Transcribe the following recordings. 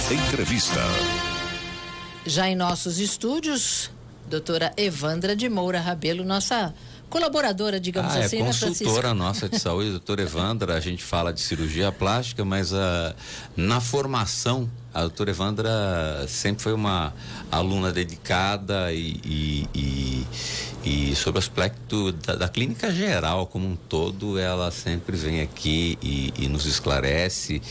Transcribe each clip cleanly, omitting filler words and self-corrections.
Entrevista. Já em nossos estúdios, doutora Evandra de Moura Rabelo, nossa colaboradora, digamos assim, né, Francisco? Consultora nossa de saúde, doutora Evandra. A gente fala de cirurgia plástica, mas na formação, a doutora Evandra sempre foi uma aluna dedicada e sobre o aspecto da clínica geral como um todo, ela sempre vem aqui e nos esclarece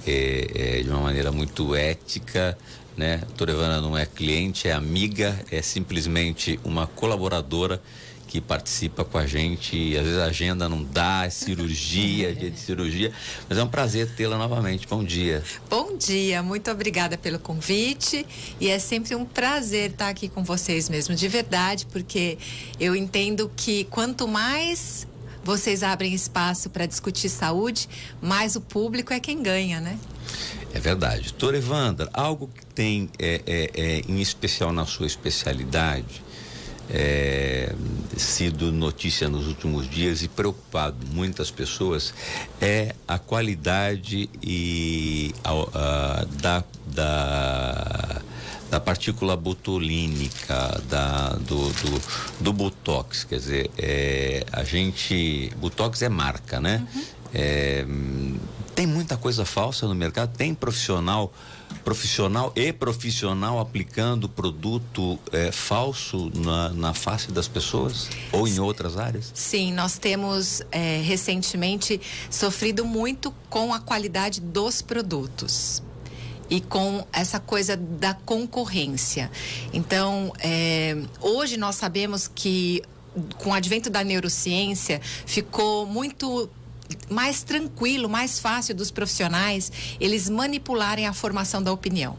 de uma maneira muito ética, né? A doutora Evandra não é cliente, é amiga, é simplesmente uma colaboradora que participa com a gente, e às vezes a agenda não dá, é cirurgia, dia de cirurgia, mas é um prazer tê-la novamente. Bom dia. Bom dia, muito obrigada pelo convite, e é sempre um prazer estar aqui com vocês mesmo, de verdade, porque eu entendo que quanto mais vocês abrem espaço para discutir saúde, mais o público é quem ganha, né? É verdade. Doutora Evandra, algo que tem em especial na sua especialidade, sido notícia nos últimos dias e preocupado muitas pessoas, é a qualidade da partícula botulínica, do Botox. Quer dizer, Botox é marca, né? Uhum. Tem muita coisa falsa no mercado, tem profissional aplicando produto falso na face das pessoas ou em outras áreas? Sim, nós temos recentemente sofrido muito com a qualidade dos produtos e com essa coisa da concorrência. Então, hoje nós sabemos que com o advento da neurociência ficou muito mais tranquilo, mais fácil dos profissionais eles manipularem a formação da opinião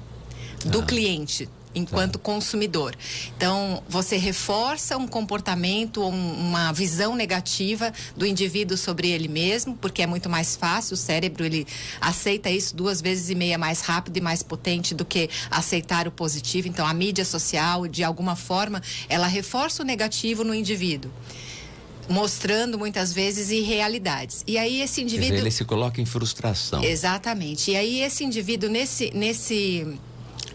do cliente enquanto consumidor. Então, você reforça um comportamento, uma visão negativa do indivíduo sobre ele mesmo, porque é muito mais fácil, o cérebro ele aceita isso 2,5 vezes mais rápido e mais potente do que aceitar o positivo. Então, a mídia social, de alguma forma, ela reforça o negativo no indivíduo, mostrando muitas vezes irrealidades. E aí esse indivíduo... Ele se coloca em frustração. Exatamente. E aí esse indivíduo nesse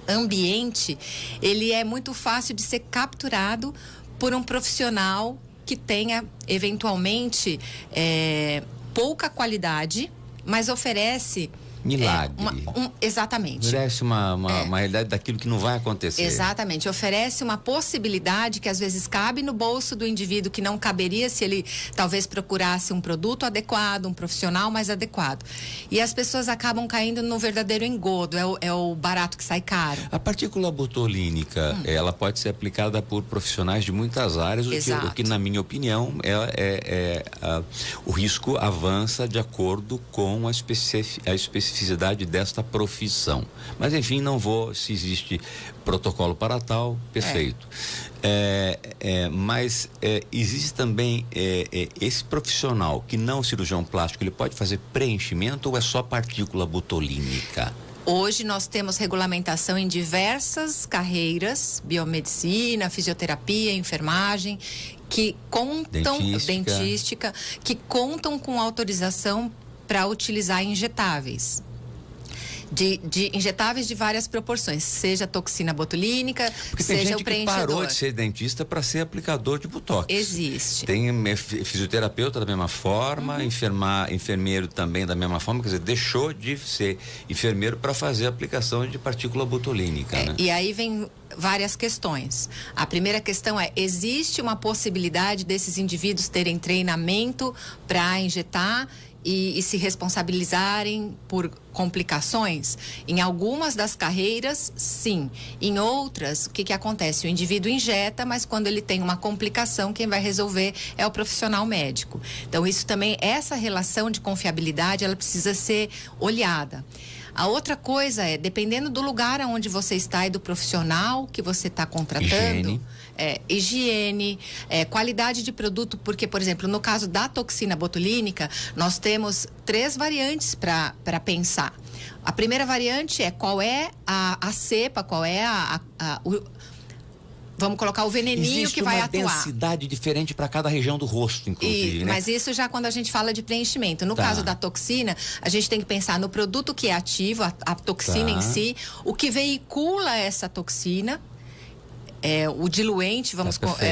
ambiente, ele é muito fácil de ser capturado por um profissional que tenha eventualmente pouca qualidade, mas oferece milagre. Exatamente. Oferece uma realidade daquilo que não vai acontecer. Exatamente. Oferece uma possibilidade que às vezes cabe no bolso do indivíduo, que não caberia se ele talvez procurasse um produto adequado, um profissional mais adequado. E as pessoas acabam caindo no verdadeiro engodo, é o barato que sai caro. A partícula botulínica, ela pode ser aplicada por profissionais de muitas áreas, o que na minha opinião, o risco avança de acordo com a especificidade desta profissão. Mas enfim, não vou, se existe protocolo para tal, perfeito. Mas existe também esse profissional que não cirurgião plástico, ele pode fazer preenchimento ou é só partícula botulínica? Hoje nós temos regulamentação em diversas carreiras, biomedicina, fisioterapia, enfermagem, que contam, dentística, que contam com autorização para utilizar injetáveis. De injetáveis de várias proporções, seja toxina botulínica, porque seja o preenchedor. Tem gente que parou de ser dentista para ser aplicador de botox. Existe. Tem fisioterapeuta da mesma forma, enfermeiro também da mesma forma, quer dizer, deixou de ser enfermeiro para fazer a aplicação de partícula botulínica, né? E aí vem várias questões. A primeira questão existe uma possibilidade desses indivíduos terem treinamento para injetar e se responsabilizarem por complicações? Em algumas das carreiras, sim. Em outras, o que acontece? O indivíduo injeta, mas quando ele tem uma complicação, quem vai resolver é o profissional médico. Então, isso também, essa relação de confiabilidade, ela precisa ser olhada. A outra coisa dependendo do lugar onde você está e do profissional que você está contratando, higiene, qualidade de produto, porque, por exemplo, no caso da toxina botulínica, nós temos 3 variantes para pensar. A primeira variante é qual é a cepa, qual é vamos colocar o veneninho existe que vai uma atuar. densidade diferente para cada região do rosto, inclusive, né? Mas isso já quando a gente fala de preenchimento. No caso da toxina, a gente tem que pensar no produto que é ativo, a toxina em si, o que veicula essa toxina. O diluente,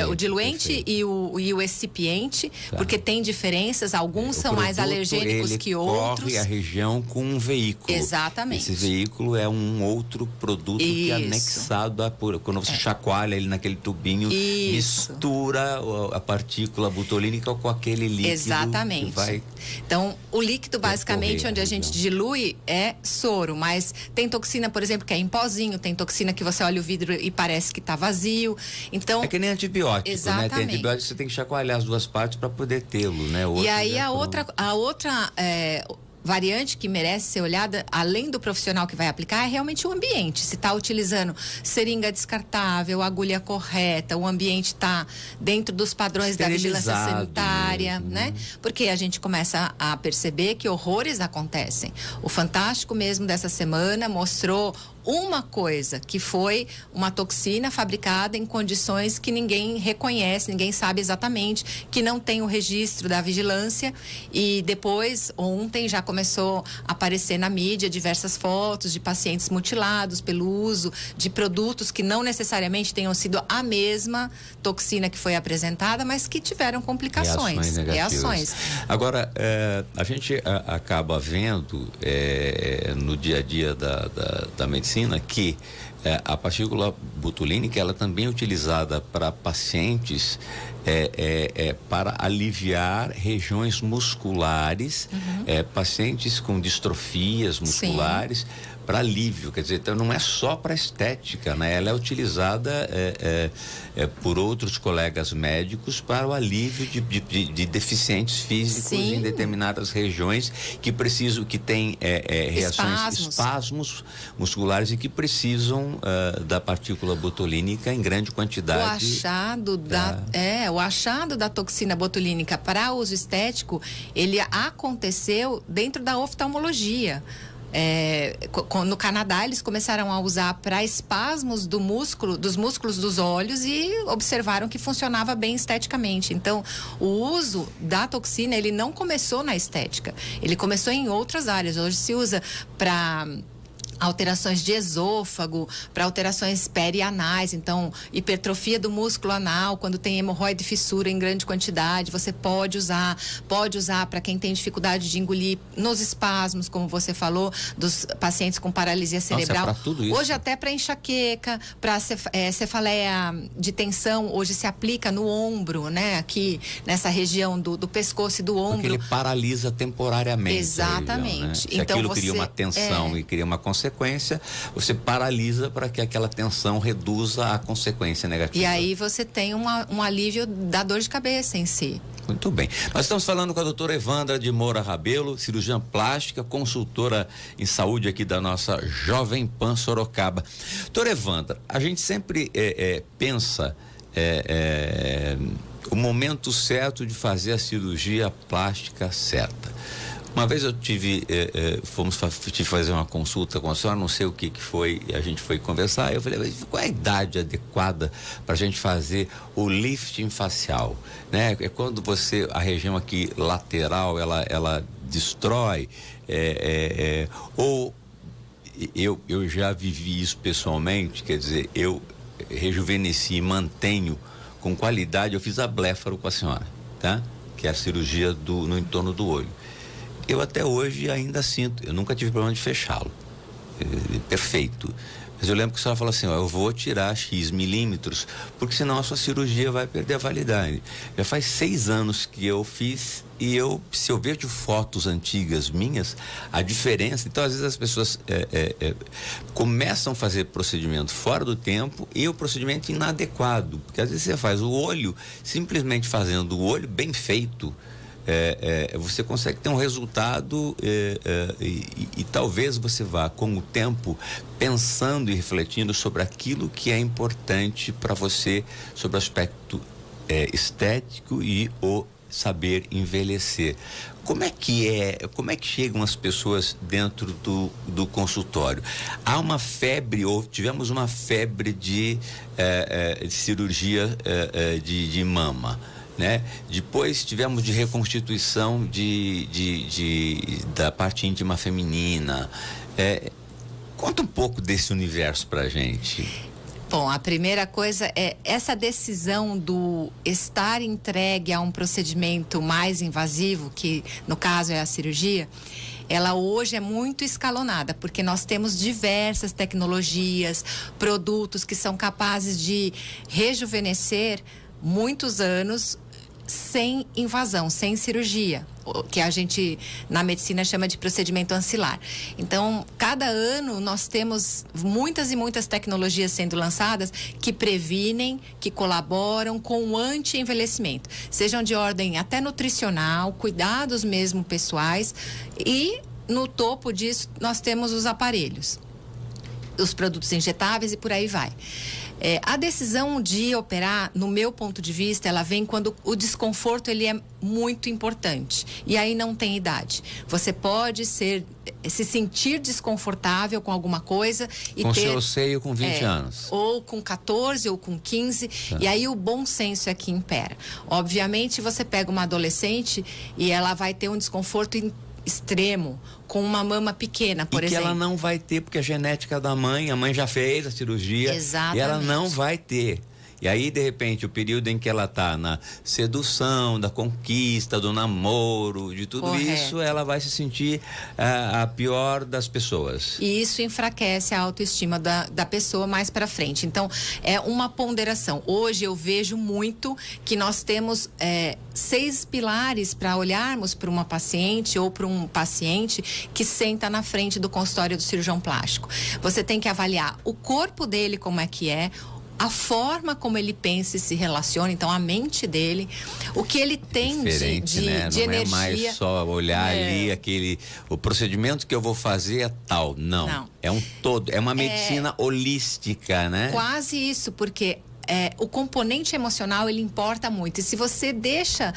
o diluente e o excipiente, porque tem diferenças, alguns são mais alergênicos que outros. Corre a região com um veículo. Exatamente. Esse veículo é um outro produto que é anexado quando você chacoalha ele naquele tubinho, mistura a partícula butolínica com aquele líquido. Exatamente. Que vai então, o líquido basicamente onde a gente dilui é soro, mas tem toxina, por exemplo, que é em pozinho, tem toxina que você olha o vidro e parece que está vazio. Então, é que nem antibiótico, exatamente, né? Tem antibiótico, você tem que chacoalhar as duas partes para poder tê-lo, né? E aí a outra variante que merece ser olhada, além do profissional que vai aplicar, é realmente o ambiente. Se está utilizando seringa descartável, agulha correta, o ambiente está dentro dos padrões da vigilância sanitária, mesmo, né? Porque a gente começa a perceber que horrores acontecem. O Fantástico mesmo dessa semana mostrou uma coisa, que foi uma toxina fabricada em condições que ninguém reconhece, ninguém sabe exatamente, que não tem o registro da vigilância, e depois, ontem, já começou a aparecer na mídia diversas fotos de pacientes mutilados pelo uso de produtos que não necessariamente tenham sido a mesma toxina que foi apresentada, mas que tiveram complicações, reações. Agora, a gente acaba vendo no dia a dia da medicina que a partícula butolínica ela também é utilizada para pacientes para aliviar regiões musculares, pacientes com distrofias musculares, para alívio, quer dizer, então não é só para estética, né? Ela é utilizada por outros colegas médicos para o alívio de deficientes físicos em determinadas regiões que têm reações, espasmos musculares e que precisam da partícula botulínica em grande quantidade. O achado da toxina botulínica para uso estético, ele aconteceu dentro da oftalmologia. No Canadá eles começaram a usar para espasmos dos músculos dos olhos e observaram que funcionava bem esteticamente. Então, o uso da toxina, ele não começou na estética, ele começou em outras áreas. Hoje se usa para alterações de esôfago, para alterações perianais, então hipertrofia do músculo anal, quando tem hemorroide, fissura em grande quantidade, você pode usar para quem tem dificuldade de engolir, nos espasmos, como você falou, dos pacientes com paralisia cerebral. Nossa, tudo isso. Hoje até para enxaqueca, para cefaleia de tensão, hoje se aplica no ombro, né? Aqui nessa região do pescoço e do ombro. Porque ele paralisa temporariamente. Exatamente. Região, né? Se então aquilo cria uma tensão e cria uma consequência, você paralisa para que aquela tensão reduza a consequência negativa. E aí você tem um alívio da dor de cabeça em si. Muito bem. Nós estamos falando com a doutora Evandra de Moura Rabelo, cirurgiã plástica, consultora em saúde aqui da nossa Jovem Pan Sorocaba. Doutora Evandra, a gente sempre pensa o momento certo de fazer a cirurgia plástica certa. Uma vez eu tive fazer uma consulta com a senhora, não sei o que foi, a gente foi conversar, eu falei, qual é a idade adequada para a gente fazer o lifting facial, né? É quando a região aqui lateral, ela destrói, ou eu já vivi isso pessoalmente, quer dizer, eu rejuvenesci e mantenho com qualidade, eu fiz a blefaro com a senhora, tá? Que é a cirurgia no entorno do olho. Eu até hoje ainda sinto, eu nunca tive problema de fechá-lo, perfeito, mas eu lembro que a senhora falou assim, eu vou tirar X milímetros, porque senão a sua cirurgia vai perder a validade. Já faz 6 anos que eu fiz e se eu vejo fotos antigas minhas, a diferença, então às vezes as pessoas começam a fazer procedimento fora do tempo e o procedimento inadequado, porque às vezes você faz o olho, simplesmente fazendo o olho bem feito, você consegue ter um resultado e talvez você vá com o tempo pensando e refletindo sobre aquilo que é importante para você, sobre o aspecto estético e o saber envelhecer. Como é que chegam as pessoas dentro do consultório? Há uma febre, ou tivemos uma febre de cirurgia de mama, né? Depois tivemos de reconstituição da parte íntima feminina. Conta um pouco desse universo pra gente. Bom, a primeira coisa é essa decisão do estar entregue a um procedimento mais invasivo, que no caso é a cirurgia, ela hoje é muito escalonada, porque nós temos diversas tecnologias, produtos que são capazes de rejuvenescer muitos anos sem invasão, sem cirurgia, que a gente na medicina chama de procedimento ancilar. Então, cada ano nós temos muitas e muitas tecnologias sendo lançadas que previnem, que colaboram com o anti-envelhecimento, sejam de ordem até nutricional, cuidados mesmo pessoais, e no topo disso nós temos os aparelhos, os produtos injetáveis e por aí vai. A decisão de operar, no meu ponto de vista, ela vem quando o desconforto ele é muito importante. E aí não tem idade. Você pode se sentir desconfortável com alguma coisa e com seu seio com 20 anos. Ou com 14 ou com 15. Tá. E aí o bom senso é que impera. Obviamente, você pega uma adolescente e ela vai ter um desconforto extremo com uma mama pequena, por exemplo. E que ela não vai ter, porque a genética da mãe, a mãe já fez a cirurgia. Exatamente. E ela não vai ter. E aí, de repente, o período em que ela está na sedução, da conquista, do namoro, de tudo isso, ela vai se sentir a pior das pessoas. E isso enfraquece a autoestima da pessoa mais para frente. Então, é uma ponderação. Hoje eu vejo muito que nós temos 6 pilares para olharmos para uma paciente ou para um paciente que senta na frente do consultório do cirurgião plástico. Você tem que avaliar o corpo dele, como é que é, a forma como ele pensa e se relaciona, então a mente dele, o que ele tem de né? de não energia. É mais só olhar ali o procedimento que eu vou fazer é tal, não. É um todo, é uma medicina holística, né? Quase isso, porque o componente emocional ele importa muito. E se você deixa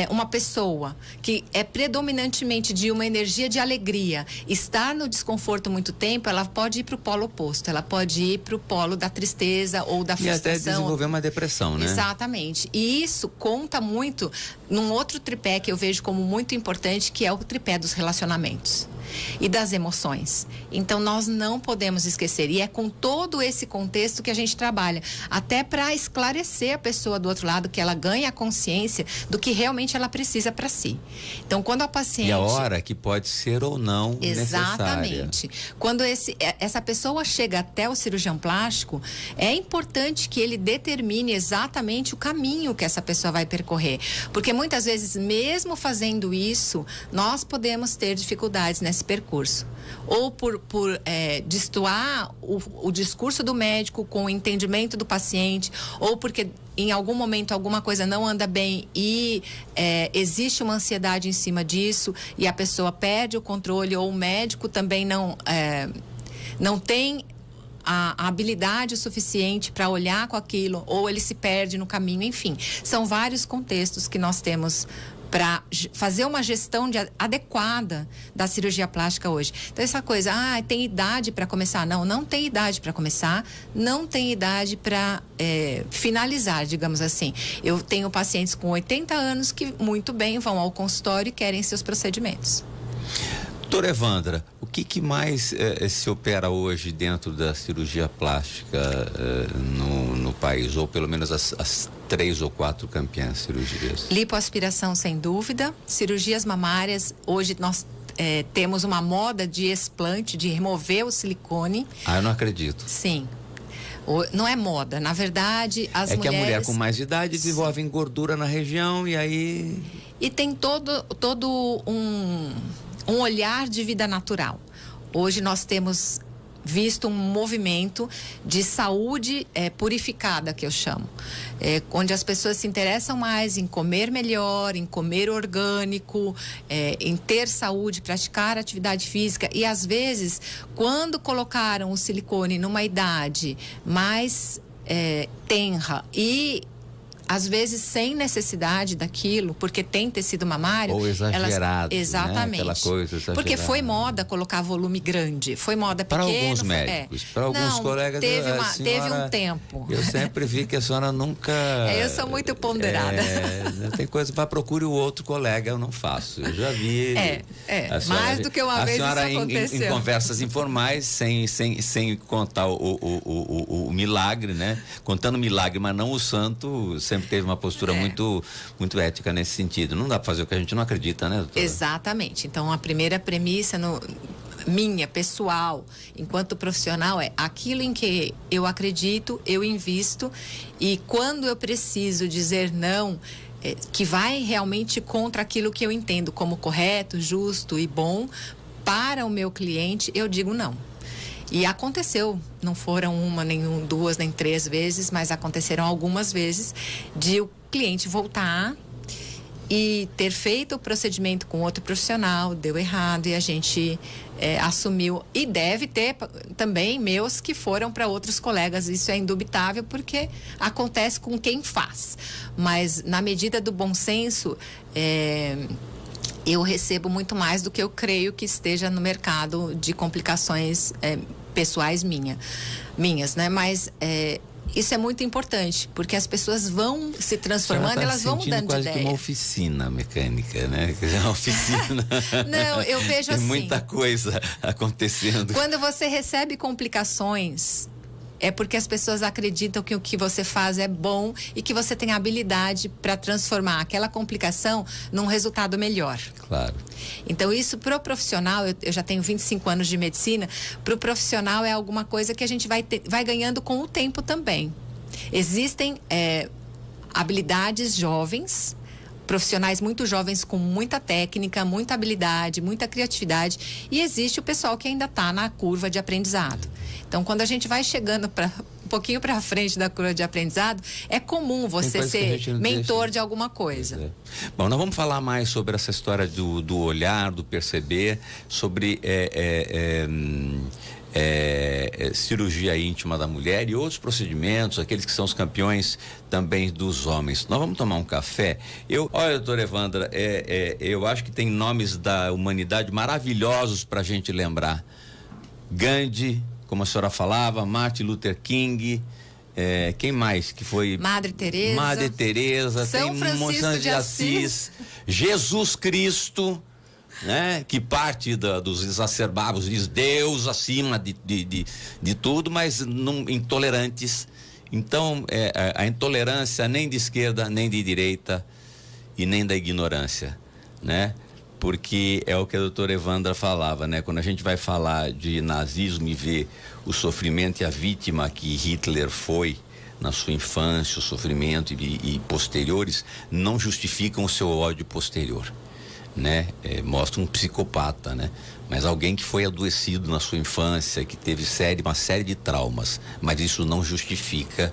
uma pessoa que é predominantemente de uma energia de alegria estar no desconforto muito tempo, ela pode ir para o polo oposto, ela pode ir para o polo da tristeza ou da frustração. E até desenvolver uma depressão, né? Exatamente. E isso conta muito num outro tripé que eu vejo como muito importante, que é o tripé dos relacionamentos e das emoções. Então nós não podemos esquecer, e é com todo esse contexto que a gente trabalha, até para esclarecer a pessoa do outro lado, que ela ganhe a consciência do que realmente ela precisa para si. Então quando a paciente... E a hora que pode ser ou não exatamente. Necessária. Quando essa pessoa chega até o cirurgião plástico, é importante que ele determine exatamente o caminho que essa pessoa vai percorrer, porque muitas vezes, mesmo fazendo isso, nós podemos ter dificuldades nesse percurso, ou por destoar o discurso do médico com o entendimento do paciente, ou porque em algum momento alguma coisa não anda bem e existe uma ansiedade em cima disso e a pessoa perde o controle, ou o médico também não tem a habilidade suficiente para olhar com aquilo, ou ele se perde no caminho, enfim, são vários contextos que nós temos para fazer uma gestão adequada da cirurgia plástica hoje. Então essa coisa, tem idade para começar? Não tem idade para começar, não tem idade para finalizar, digamos assim. Eu tenho pacientes com 80 anos que muito bem vão ao consultório e querem seus procedimentos. Doutora Evandra, o que mais se opera hoje dentro da cirurgia plástica no país, ou pelo menos as 3 ou 4 campeãs cirurgias? Lipoaspiração, sem dúvida. Cirurgias mamárias, hoje nós temos uma moda de explante, de remover o silicone. Eu não acredito. Sim. Não é moda, na verdade as mulheres... que a mulher com mais idade desenvolve gordura na região e aí... E tem todo um olhar de vida natural. Hoje nós temos visto um movimento de saúde purificada, que eu chamo, onde as pessoas se interessam mais em comer melhor, em comer orgânico, em ter saúde, praticar atividade física, e às vezes quando colocaram o silicone numa idade mais tenra e às vezes sem necessidade daquilo, porque tem tecido mamário. Ou exagerado, exatamente. Né? Aquela coisa exagerada. Porque foi moda colocar volume grande, foi moda pequeno. Para alguns médicos, para alguns colegas. Teve um tempo. Eu sempre vi que a senhora nunca... Eu sou muito ponderada. Tem coisa, para procure o outro colega, eu não faço. Eu já vi... Mais do que uma vez isso aconteceu. Em conversas informais, sem contar o milagre, né? Contando milagre, mas não o santo, sempre teve uma postura muito ética nesse sentido. Não dá para fazer o que a gente não acredita, né, doutora? Exatamente. Então, a primeira premissa minha, pessoal, enquanto profissional, é aquilo em que eu acredito, eu invisto, e quando eu preciso dizer não, que vai realmente contra aquilo que eu entendo como correto, justo e bom para o meu cliente, eu digo não. E aconteceu, não foram uma, nem duas, nem 3 vezes, mas aconteceram algumas vezes de o cliente voltar e ter feito o procedimento com outro profissional, deu errado e a gente assumiu. E deve ter também meus que foram para outros colegas, isso é indubitável, porque acontece com quem faz. Mas na medida do bom senso, eu recebo muito mais do que eu creio que esteja no mercado de complicações pessoais minhas, né? Mas isso é muito importante, porque as pessoas vão se transformando, elas vão mudando de ideia. Quase que uma oficina mecânica, né? Quer dizer, uma oficina. Não, eu vejo assim. Tem muita coisa acontecendo. Quando você recebe complicações, é porque as pessoas acreditam que o que você faz é bom e que você tem habilidade para transformar aquela complicação num resultado melhor. Claro. Então, isso pro profissional, eu já tenho 25 anos de medicina, pro profissional é alguma coisa que a gente vai ganhando com o tempo também. Existem habilidades jovens, profissionais muito jovens com muita técnica, muita habilidade, muita criatividade, e existe o pessoal que ainda está na curva de aprendizado. Então, quando a gente vai chegando um pouquinho para frente da curva de aprendizado, é comum você ser mentor de alguma coisa. Bom, nós vamos falar mais sobre essa história do olhar, do perceber, sobre cirurgia íntima da mulher e outros procedimentos, aqueles que são os campeões também dos homens. Nós vamos tomar um café. Olha, doutora Evandra, eu acho que tem nomes da humanidade maravilhosos para a gente lembrar. Gandhi, como a senhora falava, Martin Luther King, quem mais que foi? Madre Teresa, São Francisco de Assis, Jesus Cristo, né? Que parte dos exacerbados, diz Deus acima de tudo, mas intolerantes. Então, a intolerância nem de esquerda, nem de direita e nem da ignorância, né? Porque é o que a doutora Evandra falava, né? Quando a gente vai falar de nazismo e ver o sofrimento e a vítima que Hitler foi na sua infância, o sofrimento e posteriores, não justificam o seu ódio posterior, né? Mostra um psicopata, né? Mas alguém que foi adoecido na sua infância, que teve uma série de traumas, mas isso não justifica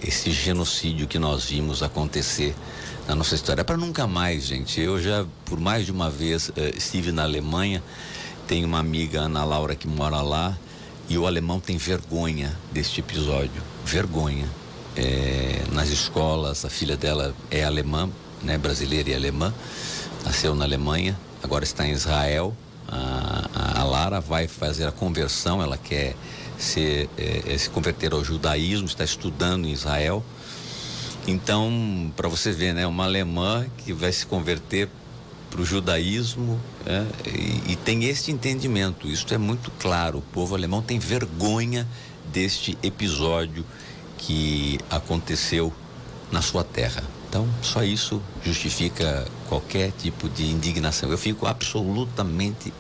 esse genocídio que nós vimos acontecer na nossa história. É para nunca mais, gente. Eu já, por mais de uma vez, estive na Alemanha, tenho uma amiga, Ana Laura, que mora lá, e o alemão tem vergonha deste episódio, vergonha. Nas escolas, a filha dela é alemã, né, brasileira e alemã, nasceu na Alemanha, agora está em Israel. A Lara vai fazer a conversão, ela quer se converter ao judaísmo, está estudando em Israel. Então, para você ver, né, uma alemã que vai se converter para o judaísmo, e tem este entendimento. Isso é muito claro. O povo alemão tem vergonha deste episódio que aconteceu na sua terra. Então, só isso justifica qualquer tipo de indignação. Eu fico absolutamente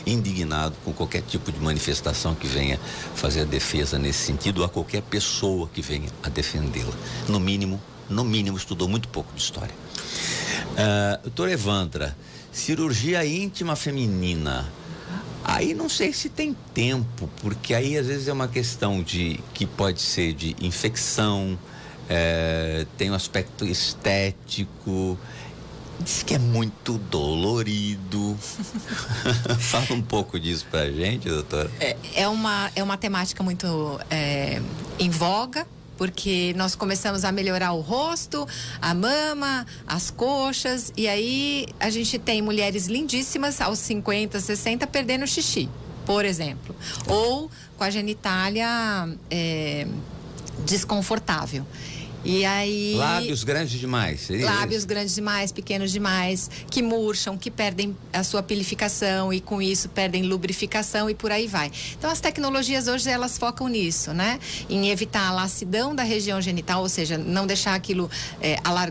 indignado com qualquer tipo de manifestação que venha fazer a defesa nesse sentido, ou a qualquer pessoa que venha a defendê-la. No mínimo, estudou muito pouco de história. Doutora Evandra, cirurgia íntima feminina, aí não sei se tem tempo, porque aí às vezes é uma questão que pode ser de infecção, tem um aspecto estético, diz que é muito dolorido. Fala um pouco disso pra gente, doutora. É uma temática muito em voga, porque nós começamos a melhorar o rosto, a mama, as coxas, e aí a gente tem mulheres lindíssimas aos 50, 60 perdendo xixi, por exemplo, ou com a genitália desconfortável. E aí... Lábios grandes demais. Lábios grandes demais, pequenos demais, que murcham, que perdem a sua pilificação e com isso perdem lubrificação e por aí vai. Então as tecnologias hoje elas focam nisso, né? Em evitar a laxidação da região genital, ou seja, não deixar aquilo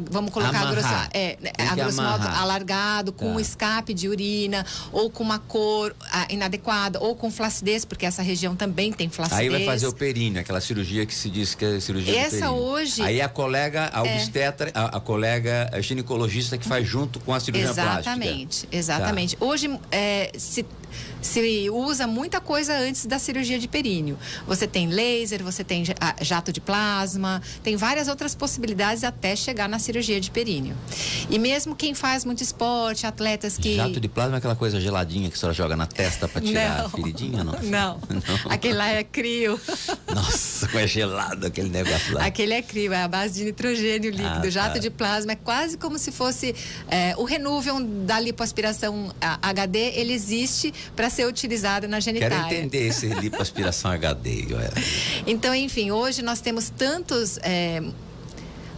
vamos colocar a grosso modo alargado, com um escape de urina, ou com uma cor inadequada, ou com flacidez, porque essa região também tem flacidez. Aí vai fazer o períneo, aquela cirurgia que se diz que é cirurgia do períneo. Essa hoje... Aí a colega, a obstetra, a colega ginecologista que faz junto com a cirurgia plástica. Exatamente. Tá. Hoje se usa muita coisa antes da cirurgia de períneo. Você tem laser, você tem jato de plasma, tem várias outras possibilidades até chegar na cirurgia de períneo. E mesmo quem faz muito esporte, atletas que... Jato de plasma é aquela coisa geladinha que a senhora joga na testa para tirar a feridinha, não? Não. Aquele lá é crio. Nossa, como é gelado aquele negócio lá. Aquele é crio, é a base de nitrogênio líquido. Jato de plasma é quase como se fosse o Renuvium da lipoaspiração HD, ele existe para ser utilizado na genitália. Quero entender esse lipoaspiração HD. Então, enfim, hoje nós temos tantos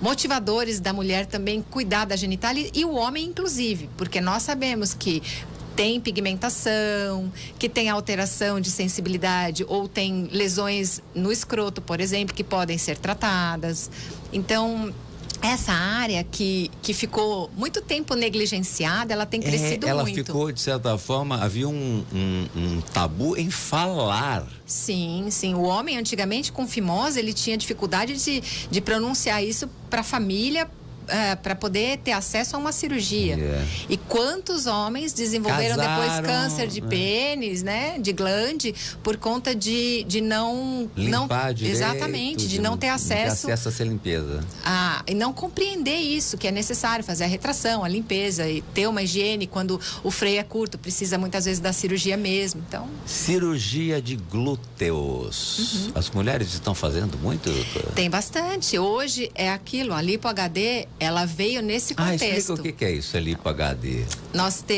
motivadores da mulher também cuidar da genitália e o homem inclusive, porque nós sabemos que tem pigmentação, que tem alteração de sensibilidade ou tem lesões no escroto, por exemplo, que podem ser tratadas. Então, essa área que ficou muito tempo negligenciada, ela tem crescido muito. Ela ficou, de certa forma, havia um tabu em falar. Sim. O homem, antigamente, com fimose, ele tinha dificuldade de pronunciar isso para a família, para poder ter acesso a uma cirurgia. E quantos homens desenvolveram depois câncer de pênis, né, de glande, por conta de não limpar direito, exatamente, de não ter acesso a essa limpeza. E não compreender isso, que é necessário fazer a retração, a limpeza e ter uma higiene quando o freio é curto, precisa muitas vezes da cirurgia mesmo. Então, cirurgia de glúteos. As mulheres estão fazendo muito, doutora? Tem bastante. Hoje é aquilo, a lipo HD, ela veio nesse contexto. Explica o que é isso, a lipo HD.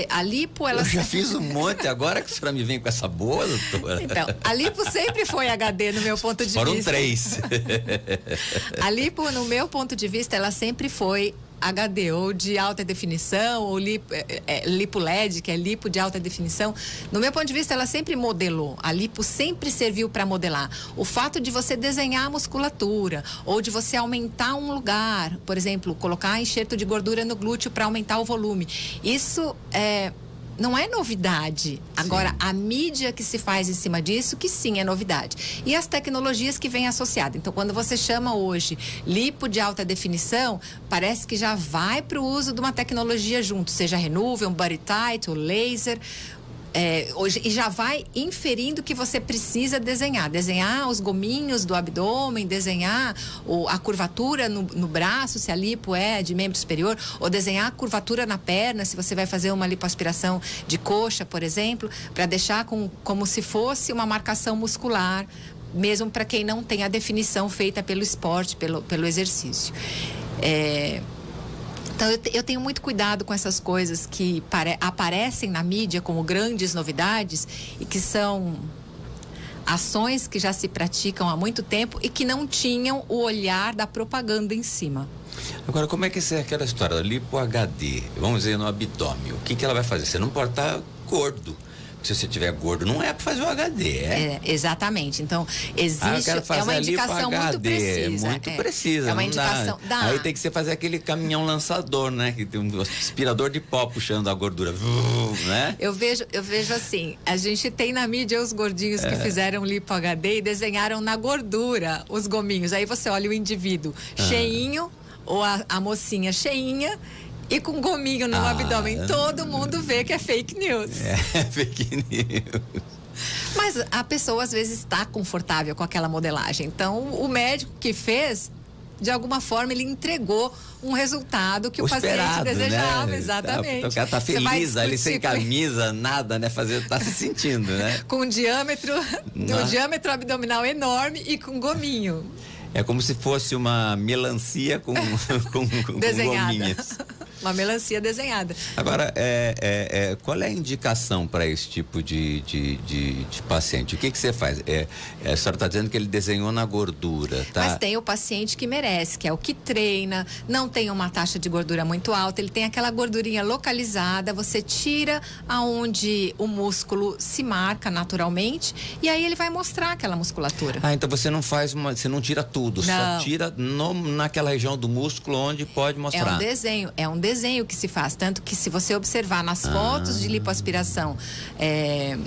A lipo, ela... Eu já fiz um monte, agora que a senhora me vem com essa boa, doutora. Então, a lipo sempre foi HD no meu ponto de Foram vista. 3. A lipo, no meu ponto de vista, ela sempre foi HD, ou de alta definição, ou lipo LED, que é lipo de alta definição. No meu ponto de vista, ela sempre modelou. A lipo sempre serviu para modelar. O fato de você desenhar a musculatura, ou de você aumentar um lugar, por exemplo, colocar enxerto de gordura no glúteo para aumentar o volume. Isso não é novidade. Agora, a mídia que se faz em cima disso, que sim é novidade. E as tecnologias que vêm associadas. Então, quando você chama hoje lipo de alta definição, parece que já vai para o uso de uma tecnologia junto, seja Renuvium, Body Tight, ou laser. Hoje, e já vai inferindo que você precisa desenhar os gominhos do abdômen, desenhar a curvatura no braço, se a lipo é de membro superior, ou desenhar a curvatura na perna, se você vai fazer uma lipoaspiração de coxa, por exemplo, para deixar como se fosse uma marcação muscular, mesmo para quem não tem a definição feita pelo esporte, pelo exercício. Então, eu tenho muito cuidado com essas coisas que aparecem na mídia como grandes novidades e que são ações que já se praticam há muito tempo e que não tinham o olhar da propaganda em cima. Agora, como é que é aquela história da lipo HD? Vamos dizer, no abdômen. O que ela vai fazer? Você não pode estar gordo. Se você tiver gordo, não é para fazer o HD, exatamente. Então, existe, é uma indicação muito precisa. Muito precisa. É uma indicação. Aí tem que fazer aquele caminhão lançador, né? Que tem um aspirador de pó puxando a gordura, né? Eu vejo assim, a gente tem na mídia os gordinhos que fizeram lipo HD e desenharam na gordura os gominhos. Aí você olha o indivíduo cheinho ou a mocinha cheinha e com gominho no abdômen. Todo mundo vê que é fake news. Fake news. Mas a pessoa, às vezes, está confortável com aquela modelagem. Então, o médico que fez, de alguma forma, ele entregou um resultado que o paciente desejava, né? Exatamente. O cara tá feliz ali, sem camisa, nada, né? Tá se sentindo, né? Com um diâmetro abdominal enorme e com gominho. É como se fosse uma melancia com gominhas. Uma melancia desenhada. Agora, qual é a indicação para esse tipo de paciente? O que você faz? A senhora está dizendo que ele desenhou na gordura, tá? Mas tem o paciente que merece, que é o que treina, não tem uma taxa de gordura muito alta, ele tem aquela gordurinha localizada, você tira aonde o músculo se marca naturalmente e aí ele vai mostrar aquela musculatura. Então você não você não tira tudo, não. Só tira naquela região do músculo onde pode mostrar. É um desenho que se faz, tanto que se você observar nas fotos de lipoaspiração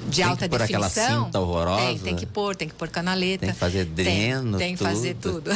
de alta definição, tem que pôr aquela cinta horrorosa. Tem que pôr canaleta. Tem que fazer dreno, tem que fazer tudo.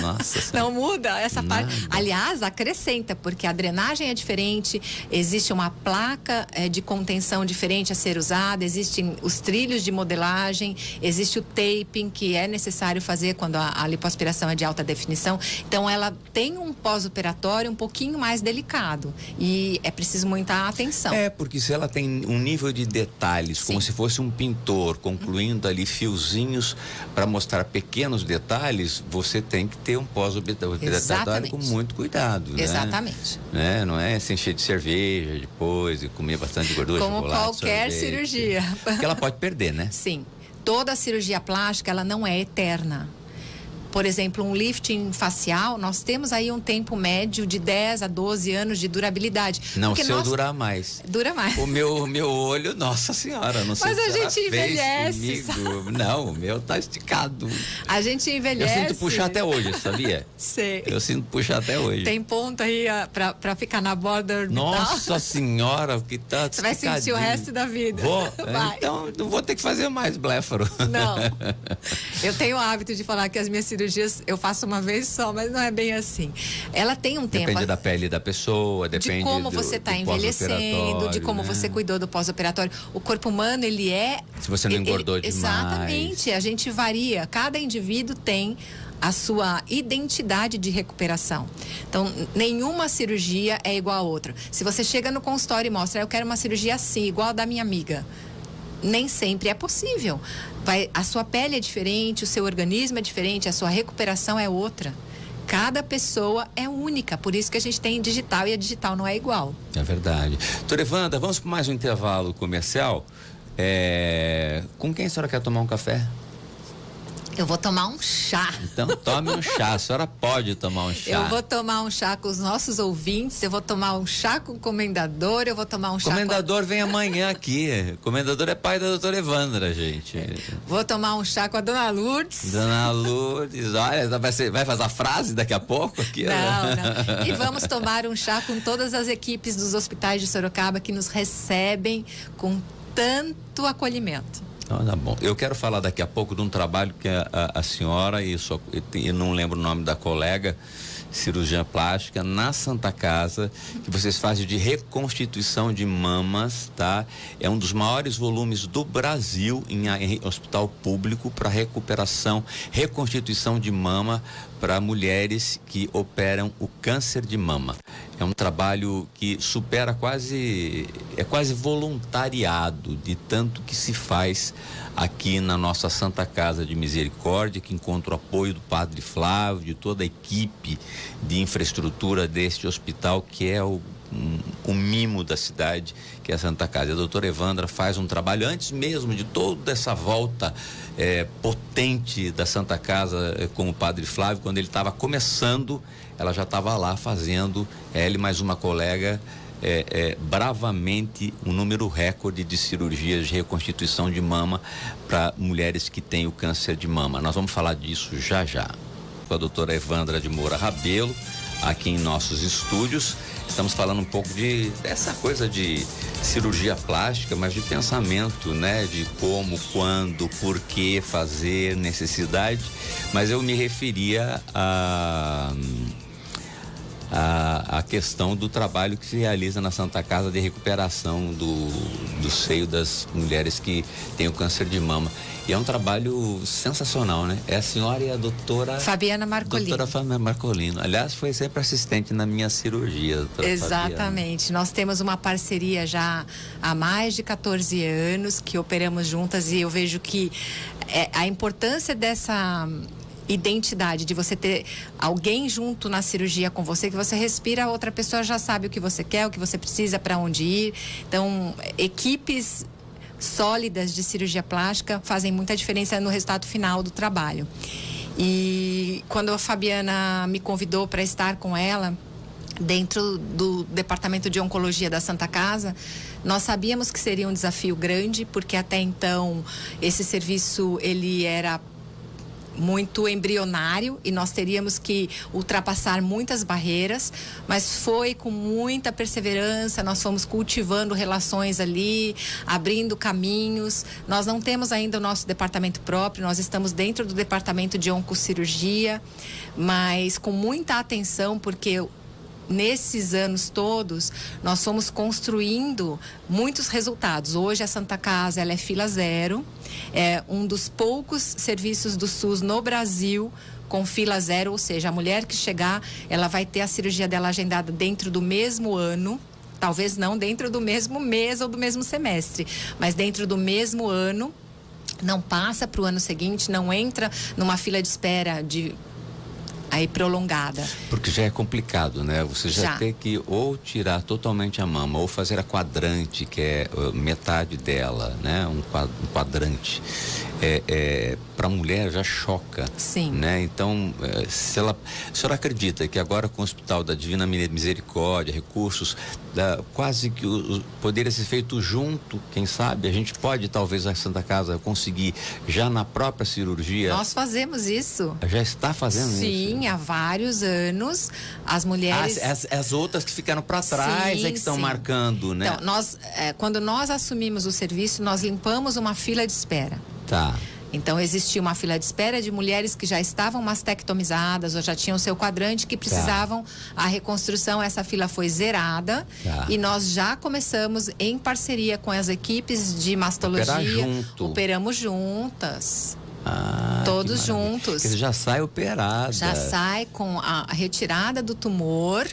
Nossa. Não muda essa parte. Aliás, acrescenta, porque a drenagem é diferente, existe uma placa de contenção diferente a ser usada, existem os trilhos de modelagem, existe o taping que é necessário fazer quando a lipoaspiração é de alta definição. Então, ela tem um pós-operatório um pouquinho mais delicado. E é preciso muita atenção. Porque se ela tem um nível de detalhes, Sim. como se fosse um pintor, concluindo ali fiozinhos para mostrar pequenos detalhes, você tem que ter um pós-operatório com muito cuidado. Exatamente. Né? Não é se encher de cerveja depois e comer bastante gordura, como chocolate, qualquer sorvete. cirurgia. Porque ela pode perder, né? Sim. Toda cirurgia plástica, ela não é eterna. Por exemplo, um lifting facial, nós temos aí um tempo médio de 10 a 12 anos de durabilidade. Não, se eu durar mais. Dura mais. O meu olho, nossa senhora, não sei Mas se a gente envelhece. Não, o meu tá esticado. A gente envelhece. Eu sinto puxar até hoje, sabia? Sei. Eu sinto puxar até hoje. Tem ponto aí pra ficar na borda orbital. Nossa senhora, que tá Você vai sentir o resto da vida. Vou. Vai. Então, não vou ter que fazer mais bléfaro. Não. Eu tenho o hábito de falar que as minhas cirurgias eu faço uma vez só, mas não é bem assim. Ela tem um tempo. Depende da pele da pessoa, depende de como você está envelhecendo, de como você cuidou do pós-operatório. O corpo humano, ele é... Se você não engordou demais. Exatamente. A gente varia. Cada indivíduo tem a sua identidade de recuperação. Então, nenhuma cirurgia é igual a outra. Se você chega no consultório e mostra, eu quero uma cirurgia assim, igual a da minha amiga. Nem sempre é possível. A sua pele é diferente, o seu organismo é diferente, a sua recuperação é outra. Cada pessoa é única, por isso que a gente tem digital e a digital não é igual. É verdade. Doutora Evandra, vamos para mais um intervalo comercial. Com quem a senhora quer tomar um café? Eu vou tomar um chá. Então tome um chá, a senhora pode tomar um chá. Eu vou tomar um chá com os nossos ouvintes, eu vou tomar um chá com o comendador, eu vou tomar um chá Comendador vem amanhã aqui. Comendador é pai da doutora Evandra, gente. Vou tomar um chá com a dona Lourdes. Dona Lourdes, olha, vai fazer a frase daqui a pouco aqui? Não. E vamos tomar um chá com todas as equipes dos hospitais de Sorocaba que nos recebem com tanto acolhimento. Tá bom. Eu quero falar daqui a pouco de um trabalho que a senhora, eu não lembro o nome da colega, cirurgiã plástica, na Santa Casa, que vocês fazem de reconstituição de mamas, tá? É um dos maiores volumes do Brasil em hospital público para reconstituição de mama para mulheres que operam o câncer de mama. É um trabalho que supera quase voluntariado de tanto que se faz aqui na nossa Santa Casa de Misericórdia, que encontra o apoio do Padre Flávio, de toda a equipe de infraestrutura deste hospital, que é o mimo da cidade, que é a Santa Casa. A doutora Evandra faz um trabalho antes mesmo de toda essa volta potente da Santa Casa com o Padre Flávio. Quando ele estava começando, ela já estava lá fazendo, ela e mais uma colega, bravamente um número recorde de cirurgias de reconstituição de mama para mulheres que têm o câncer de mama. Nós vamos falar disso já já com a doutora Evandra de Moura Rabelo, aqui em nossos estúdios. Estamos falando um pouco dessa coisa de cirurgia plástica, mas de pensamento, né? De como, quando, por que fazer, necessidade. Mas eu me referia a questão do trabalho que se realiza na Santa Casa de recuperação do seio das mulheres que têm o câncer de mama. E é um trabalho sensacional, né? É a senhora e a doutora Fabiana Marcolino. Doutora Fabiana Marcolino. Aliás, foi sempre assistente na minha cirurgia, doutora Exatamente. Fabiana. Nós temos uma parceria já há mais de 14 anos que operamos juntas e eu vejo que a importância dessa identidade, de você ter alguém junto na cirurgia com você, que você respira, a outra pessoa já sabe o que você quer, o que você precisa, para onde ir. Então, equipes sólidas de cirurgia plástica fazem muita diferença no resultado final do trabalho. E quando a Fabiana me convidou para estar com ela dentro do departamento de oncologia da Santa Casa, nós sabíamos que seria um desafio grande, porque até então esse serviço ele era muito embrionário e nós teríamos que ultrapassar muitas barreiras, mas foi com muita perseverança, nós fomos cultivando relações ali, abrindo caminhos. Nós não temos ainda o nosso departamento próprio, nós estamos dentro do departamento de oncocirurgia, mas com muita atenção, porque nesses anos todos, nós fomos construindo muitos resultados. Hoje a Santa Casa, ela é fila zero, é um dos poucos serviços do SUS no Brasil com fila zero, ou seja, a mulher que chegar, ela vai ter a cirurgia dela agendada dentro do mesmo ano, talvez não dentro do mesmo mês ou do mesmo semestre, mas dentro do mesmo ano, não passa para o ano seguinte, não entra numa fila de espera aí prolongada. Porque já é complicado, né? Você já tem que ou tirar totalmente a mama, ou fazer a quadrante, que é metade dela, né? Um quadrante. Para a mulher já choca. Sim. Né? Então, a senhora acredita que agora com o Hospital da Divina Misericórdia, recursos, quase que poderia ser feito junto, quem sabe? A gente pode, talvez, a Santa Casa conseguir já na própria cirurgia. Nós fazemos isso. Já está fazendo isso? Sim, há vários anos. As mulheres... As outras que ficaram para trás que estão marcando, né? Então, quando nós assumimos o serviço, nós limpamos uma fila de espera. Tá. Então, existia uma fila de espera de mulheres que já estavam mastectomizadas ou já tinham seu quadrante, que precisavam a reconstrução. Essa fila foi zerada e nós já começamos em parceria com as equipes de mastologia. Operamos juntas. Todos juntos. Porque já sai operada. Já sai com a retirada do tumor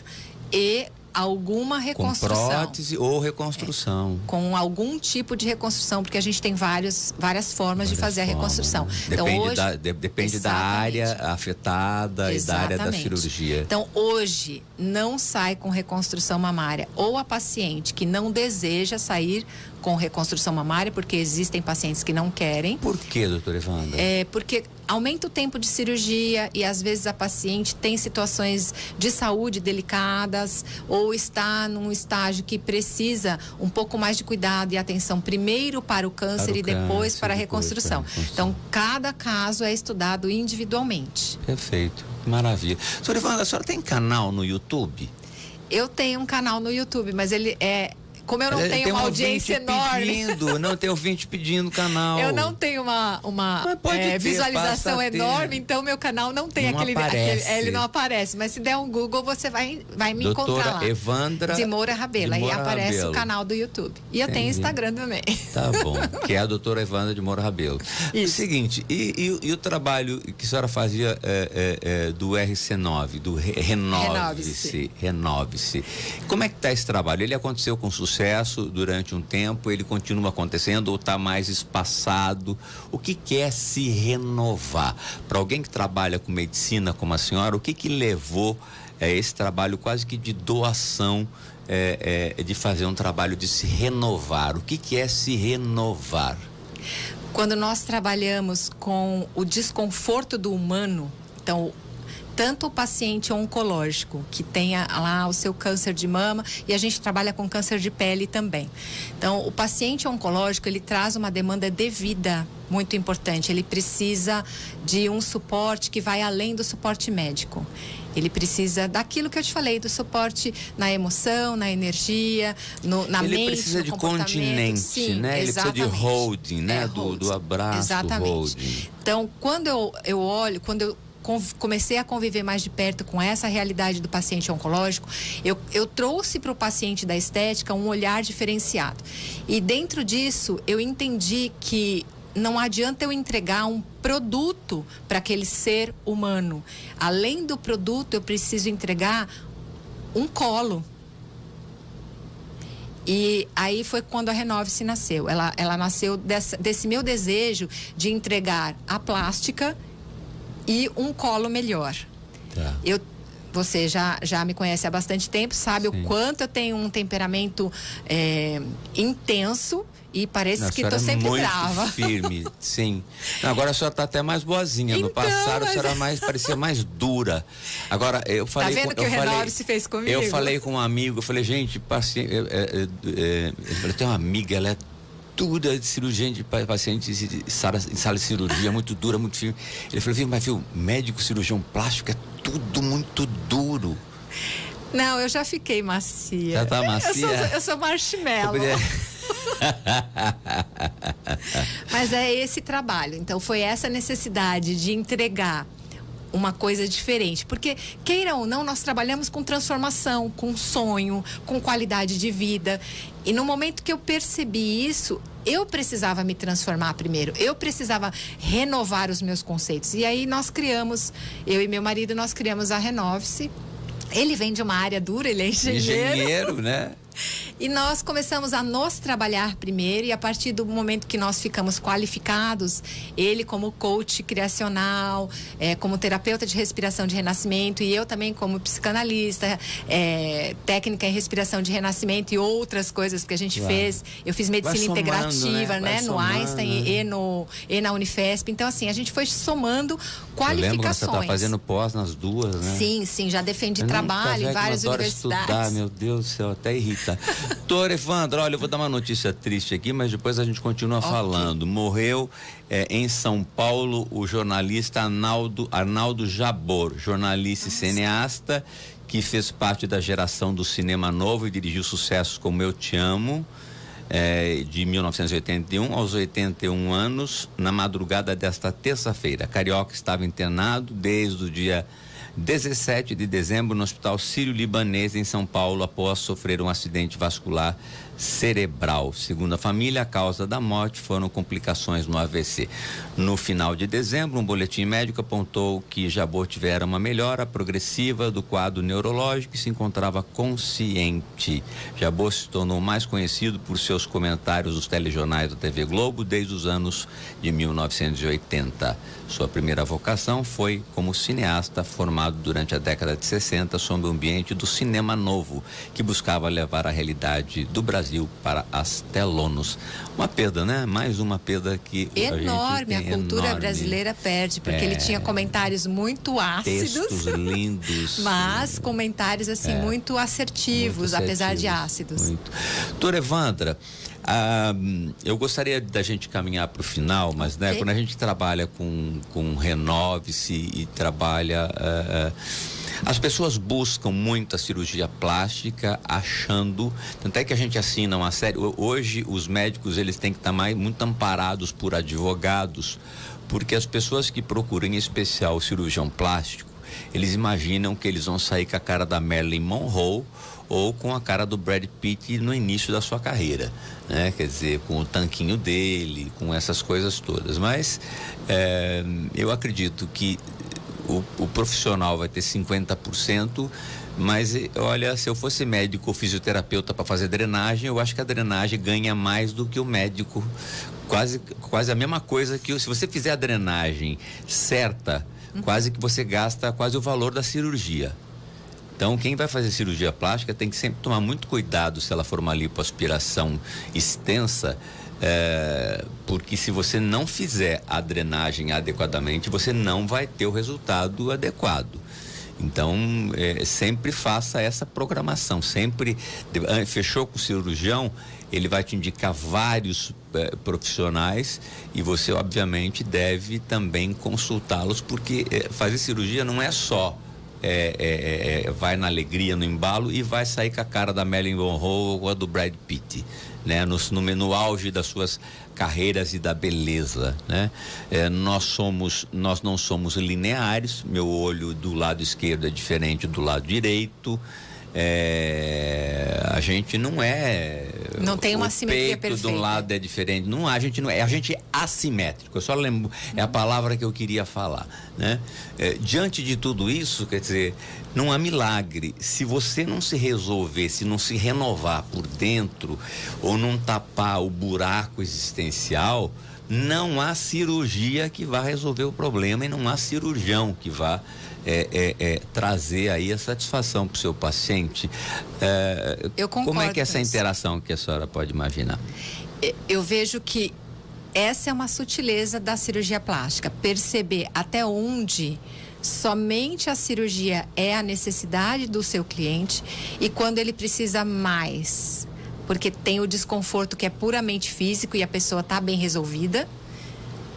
e alguma reconstrução. Com prótese ou reconstrução. Com algum tipo de reconstrução, porque a gente tem várias formas de fazer a reconstrução. Né? Então, depende da área afetada e da área da cirurgia. Então, hoje, não sai com reconstrução mamária. Ou a paciente que não deseja sair com reconstrução mamária, porque existem pacientes que não querem. Por que, doutora Evandra? Porque aumenta o tempo de cirurgia e às vezes a paciente tem situações de saúde delicadas ou está num estágio que precisa um pouco mais de cuidado e atenção primeiro para o câncer e depois para a reconstrução. Então, cada caso é estudado individualmente. Perfeito, maravilha. Doutora Evandra, a senhora tem canal no YouTube? Eu tenho um canal no YouTube, mas ele como eu não tenho uma audiência enorme. Não tem ouvinte pedindo canal. Eu não tenho uma visualização enorme, então meu canal não tem ele não aparece. Mas se der um Google, você vai me encontrar lá. Doutora Evandra de Moura Rabelo. Aí aparece o canal do YouTube. E eu tenho Instagram também. Tá bom. Que é a doutora Evandra de Moura Rabelo. Isso. O seguinte, e o trabalho que a senhora fazia do RC9, do Renove-se. Como é que está esse trabalho? Ele aconteceu com sucesso durante um tempo, ele continua acontecendo ou está mais espaçado? O que é se renovar? Para alguém que trabalha com medicina como a senhora, o que levou esse trabalho quase que de doação, de fazer um trabalho de se renovar? O que é se renovar? Quando nós trabalhamos com o desconforto do humano, então tanto o paciente oncológico, que tenha lá o seu câncer de mama, e a gente trabalha com câncer de pele também. Então, o paciente oncológico, ele traz uma demanda de vida muito importante. Ele precisa de um suporte que vai além do suporte médico. Ele precisa daquilo que eu te falei, do suporte na emoção, na energia, na mente, ele precisa de continente, sim, né? Ele precisa de holding, né? Do abraço, exatamente. Holding. Então, quando eu olho, quando eu comecei a conviver mais de perto com essa realidade do paciente oncológico, eu trouxe para o paciente da estética um olhar diferenciado. E dentro disso, eu entendi que não adianta eu entregar um produto para aquele ser humano. Além do produto, eu preciso entregar um colo. E aí foi quando a Renove-se nasceu. Ela nasceu desse meu desejo de entregar a plástica e um colo melhor. Tá. Você já me conhece há bastante tempo, sabe o quanto eu tenho um temperamento intenso. E parece que estou sempre muito brava. Firme, sim. Não, agora a senhora está até mais boazinha. No passado a senhora parecia mais dura. Agora, eu falei. Tá vendo que o Renove se fez comigo? Eu falei com um amigo, eu falei, gente, eu tenho uma amiga, ela é dura de cirurgia de pacientes em sala de cirurgia, muito dura, muito firme. Ele falou, mas viu, médico cirurgião plástico é tudo muito duro. Não, eu já fiquei macia. Já tá macia? Eu sou marshmallow. Mas é esse trabalho. Então foi essa necessidade de entregar uma coisa diferente, porque queira ou não, nós trabalhamos com transformação, com sonho, com qualidade de vida, e no momento que eu percebi isso, eu precisava me transformar primeiro, eu precisava renovar os meus conceitos, e aí eu e meu marido, nós criamos a Renove-se. Ele vem de uma área dura, ele é engenheiro, né? E nós começamos a nos trabalhar primeiro, e a partir do momento que nós ficamos qualificados, ele como coach criacional, como terapeuta de respiração de renascimento, e eu também como psicanalista, técnica em respiração de renascimento e outras coisas que a gente fez. Eu fiz medicina integrativa, né? No Einstein e na Unifesp. Então, assim, a gente foi somando qualificações. Eu lembro que você está fazendo pós nas duas, né? Sim, já defendi trabalho em várias universidades. Estudar, meu Deus do céu, até irrita. Doutor Evandro, olha, eu vou dar uma notícia triste aqui, mas depois a gente continua falando. Morreu em São Paulo o jornalista Arnaldo Jabor, jornalista e cineasta, que fez parte da geração do cinema novo e dirigiu sucessos como Eu Te Amo, de 1981 aos 81 anos, na madrugada desta terça-feira. Carioca estava internado desde o dia 17 de dezembro no Hospital Sírio-Libanês em São Paulo após sofrer um acidente vascular cerebral. Segundo a família, a causa da morte foram complicações no AVC. No final de dezembro, um boletim médico apontou que Jabor tivera uma melhora progressiva do quadro neurológico e se encontrava consciente. Jabor se tornou mais conhecido por seus comentários nos telejornais da TV Globo desde os anos de 1980. Sua primeira vocação foi como cineasta, formado durante a década de 60 sob o ambiente do cinema novo, que buscava levar a realidade do Brasil para as telonos. Uma perda, né? Mais uma perda que enorme, a cultura brasileira perde, porque ele tinha comentários muito ácidos, textos lindos, mas comentários assim muito assertivos, apesar de ácidos. Doutora Evandra, eu gostaria da gente caminhar para o final, mas né, quando a gente trabalha com Renove-se e trabalha, as pessoas buscam muito a cirurgia plástica, achando, tanto é que a gente assina uma série. Hoje os médicos eles têm que estar muito amparados por advogados, porque as pessoas que procuram em especial o cirurgião plástico, eles imaginam que eles vão sair com a cara da Marilyn Monroe ou com a cara do Brad Pitt no início da sua carreira, né? Quer dizer, com o tanquinho dele, com essas coisas todas. Mas eu acredito que o profissional vai ter 50%, mas olha, se eu fosse médico ou fisioterapeuta para fazer drenagem, eu acho que a drenagem ganha mais do que o médico. Quase a mesma coisa que se você fizer a drenagem certa, quase que você gasta quase o valor da cirurgia. Então, quem vai fazer cirurgia plástica tem que sempre tomar muito cuidado se ela for uma lipoaspiração extensa, porque se você não fizer a drenagem adequadamente, você não vai ter o resultado adequado. Então, sempre faça essa programação, sempre fechou com o cirurgião, ele vai te indicar vários profissionais e você obviamente deve também consultá-los, porque fazer cirurgia não é só vai na alegria, no embalo e vai sair com a cara da Marilyn Monroe ou a do Brad Pitt, né? No auge das suas carreiras e da beleza, né? Nós não somos lineares, meu olho do lado esquerdo é diferente do lado direito, a gente não tem uma simetria perfeita. De um lado é diferente, a gente é assimétrico. Eu só lembro, é a palavra que eu queria falar, né? Diante de tudo isso, quer dizer, não há milagre. Se você não se resolver, se não se renovar por dentro ou não tapar o buraco existencial, não há cirurgia que vá resolver o problema e não há cirurgião que vá trazer aí a satisfação para o seu paciente. Eu concordo. Como é que é essa interação que a senhora pode imaginar? Eu vejo que essa é uma sutileza da cirurgia plástica, perceber até onde somente a cirurgia é a necessidade do seu cliente e quando ele precisa mais, porque tem o desconforto que é puramente físico e a pessoa está bem resolvida.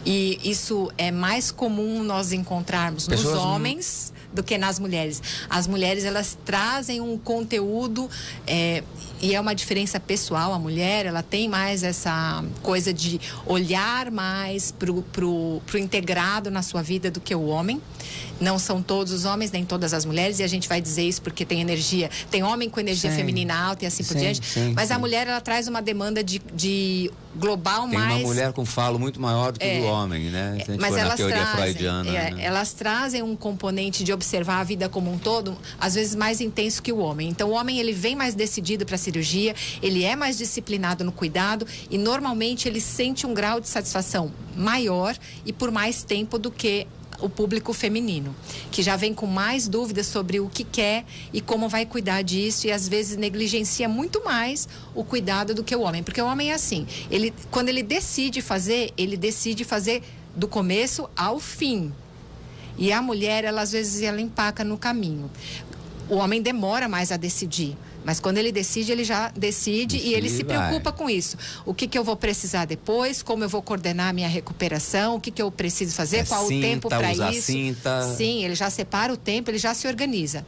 E isso é mais comum nós encontrarmos nos homens do que nas mulheres. As mulheres, elas trazem um conteúdo e é uma diferença pessoal. A mulher, ela tem mais essa coisa de olhar mais pro integrado na sua vida do que o homem. Não são todos os homens, nem todas as mulheres, e a gente vai dizer isso porque tem energia, tem homem com energia feminina alta e assim por diante. Mas a mulher, ela traz uma demanda de global tem mais... Tem uma mulher com falo muito maior do que do homem, né? Se a gente mas for elas na teoria trazem, freudiana, né? Elas trazem um componente de observar a vida como um todo, às vezes mais intenso que o homem. Então o homem, ele vem mais decidido para a cirurgia, ele é mais disciplinado no cuidado e normalmente ele sente um grau de satisfação maior e por mais tempo do que o público feminino, que já vem com mais dúvidas sobre o que quer e como vai cuidar disso e às vezes negligencia muito mais o cuidado do que o homem, porque o homem é assim, quando ele decide fazer do começo ao fim. E a mulher, ela às vezes ela empaca no caminho. O homem demora mais a decidir. Mas quando ele decide, ele já decide e ele se preocupa com isso. O que eu vou precisar depois, como eu vou coordenar a minha recuperação, o que eu preciso fazer, qual o tempo para isso. Cinta. Sim, ele já separa o tempo, ele já se organiza.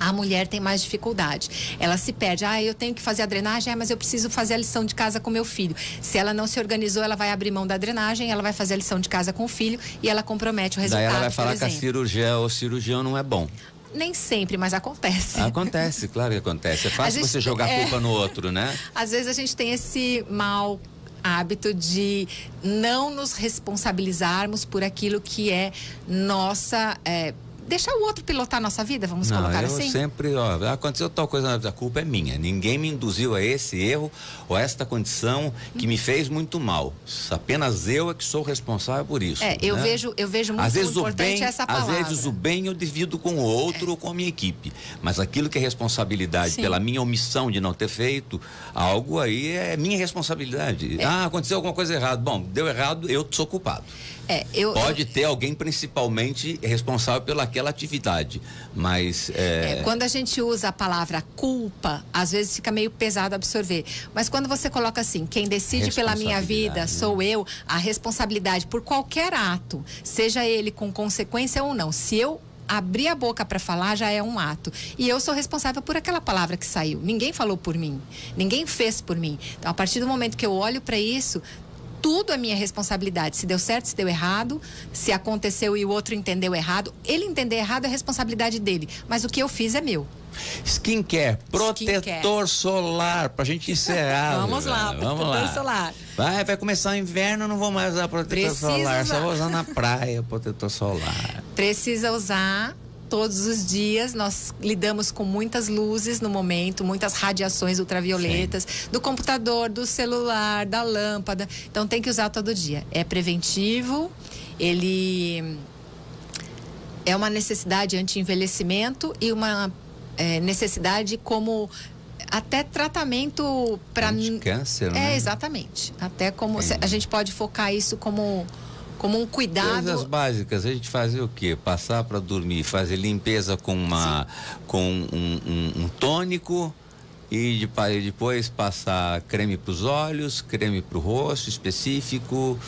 A mulher tem mais dificuldade. Ela se perde. Eu tenho que fazer a drenagem, mas eu preciso fazer a lição de casa com meu filho. Se ela não se organizou, ela vai abrir mão da drenagem, ela vai fazer a lição de casa com o filho e ela compromete o resultado. Daí ela vai falar que a cirurgia ou cirurgião não é bom. Nem sempre, mas acontece. Acontece, claro que acontece. É fácil você jogar culpa no outro, né? Às vezes a gente tem esse mau hábito de não nos responsabilizarmos por aquilo que é nossa... deixar o outro pilotar a nossa vida, vamos colocar assim? Eu sempre, aconteceu tal coisa, a culpa é minha. Ninguém me induziu a esse erro ou a esta condição que me fez muito mal. Apenas eu é que sou responsável por isso. Eu vejo muito importante essa palavra. Às vezes o bem eu divido com o outro ou com a minha equipe. Mas aquilo que é responsabilidade pela minha omissão de não ter feito, algo aí é minha responsabilidade. Aconteceu alguma coisa errada. Bom, deu errado, eu sou culpado. Pode ter alguém principalmente responsável pelaquela atividade, mas... Quando a gente usa a palavra culpa, às vezes fica meio pesado absorver, mas quando você coloca assim, quem decide pela minha vida sou eu, a responsabilidade por qualquer ato, seja ele com consequência ou não, se eu abrir a boca para falar já é um ato. E eu sou responsável por aquela palavra que saiu. Ninguém falou por mim, ninguém fez por mim. Então, a partir do momento que eu olho para isso, tudo é minha responsabilidade. Se deu certo, se deu errado, se aconteceu e o outro entendeu errado, ele entender errado é responsabilidade dele. Mas o que eu fiz é meu. Skincare, protetor solar, pra gente encerrar. Vamos lá, protetor solar. Vai começar o inverno, não vou mais usar protetor solar, só vou usar na praia protetor solar. Precisa usar todos os dias. Nós lidamos com muitas luzes no momento, muitas radiações ultravioletas, do computador, do celular, da lâmpada. Então tem que usar todo dia. É preventivo, ele é uma necessidade anti-envelhecimento e uma necessidade como até tratamento para câncer, né? Exatamente. Até como a gente pode focar isso como um cuidado. Coisas básicas, a gente fazia o quê? Passar para dormir, fazer limpeza com um tônico e depois passar creme para os olhos, creme para o rosto específico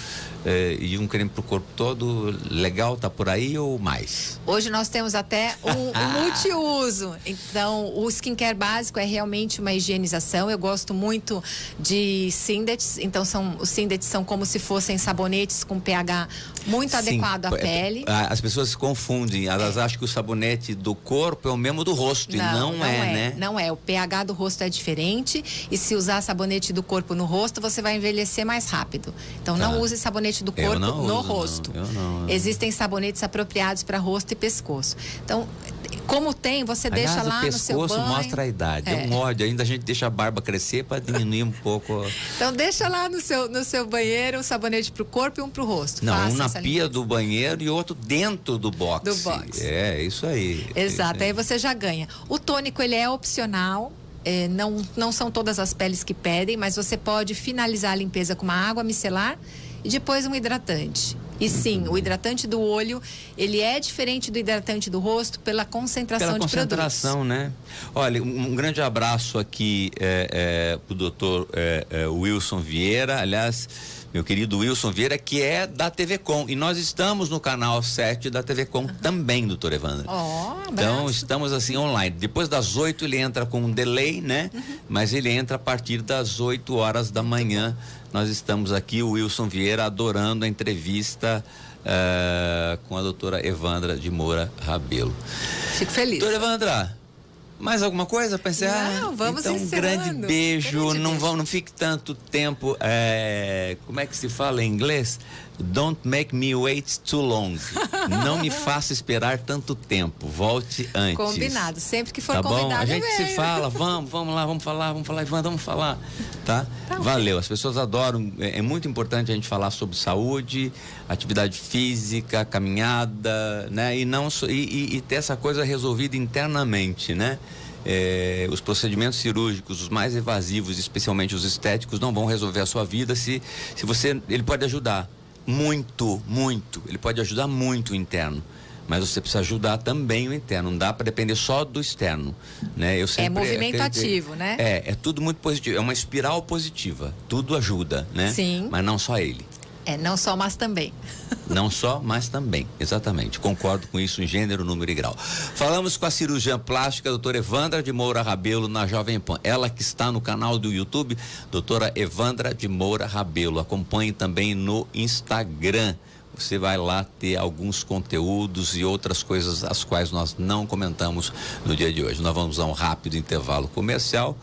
e um creme para o corpo todo. Legal, tá por aí ou mais? Hoje nós temos até um multiuso. Então, o skincare básico é realmente uma higienização. Eu gosto muito de Sindets. Então, os Sindets são como se fossem sabonetes com pH muito adequado à pele. As pessoas se confundem. Elas acham que o sabonete do corpo é o mesmo do rosto. Não, e não é, né? Não é. O pH do rosto é diferente. E se usar sabonete do corpo no rosto, você vai envelhecer mais rápido. Então, não use sabonete do corpo no rosto. Não. Existem sabonetes apropriados para rosto e pescoço. Então, Como tem, você deixa lá no seu banho. O pescoço mostra a idade, é um ódio, ainda a gente deixa a barba crescer para diminuir um pouco. Então deixa lá no seu banheiro um sabonete para o corpo e um para o rosto. Não, um na pia do banheiro e outro dentro do box. Do box. É, isso aí. Exato, aí você já ganha. O tônico, ele é opcional. Não são todas as peles que pedem, mas você pode finalizar a limpeza com uma água micelar e depois um hidratante. E sim, o hidratante do olho, ele é diferente do hidratante do rosto pela concentração de produtos. Pela concentração, né? Olha, um grande abraço aqui pro doutor Wilson Vieira, aliás, meu querido Wilson Vieira, que é da TV Com. E nós estamos no canal 7 da TV Com também, doutor Evandro. Então, estamos assim online. Depois das 8 ele entra com um delay, né? Mas ele entra a partir das 8 horas da manhã. Nós estamos aqui, o Wilson Vieira, adorando a entrevista com a doutora Evandra de Moura Rabelo. Fico feliz. Doutora Evandra, mais alguma coisa para encerrar? Não, vamos então, encerrando. Um grande beijo. Não fique tanto tempo. Como é que se fala em inglês? Don't make me wait too long. Não me faça esperar tanto tempo. Volte antes. Combinado. Sempre que for tá convidado, bom? A gente se fala. Vamos lá, vamos falar, Ivan, vamos falar. Tá? Valeu. As pessoas adoram. É muito importante a gente falar sobre saúde, atividade física, caminhada, né? E ter essa coisa resolvida internamente, né? Os procedimentos cirúrgicos, os mais invasivos, especialmente os estéticos, não vão resolver a sua vida se você. Ele pode ajudar muito. Ele pode ajudar muito o interno. Mas você precisa ajudar também o interno. Não dá para depender só do externo, né? Eu sempre movimento ativo, né? É tudo muito positivo. É uma espiral positiva. Tudo ajuda, né? Sim. Mas não só ele. Não só, mas também. Não só, mas também, exatamente. Concordo com isso em gênero, número e grau. Falamos com a cirurgiã plástica, doutora Evandra de Moura Rabelo, na Jovem Pan. Ela que está no canal do YouTube, doutora Evandra de Moura Rabelo. Acompanhe também no Instagram. Você vai lá ter alguns conteúdos e outras coisas as quais nós não comentamos no dia de hoje. Nós vamos a um rápido intervalo comercial.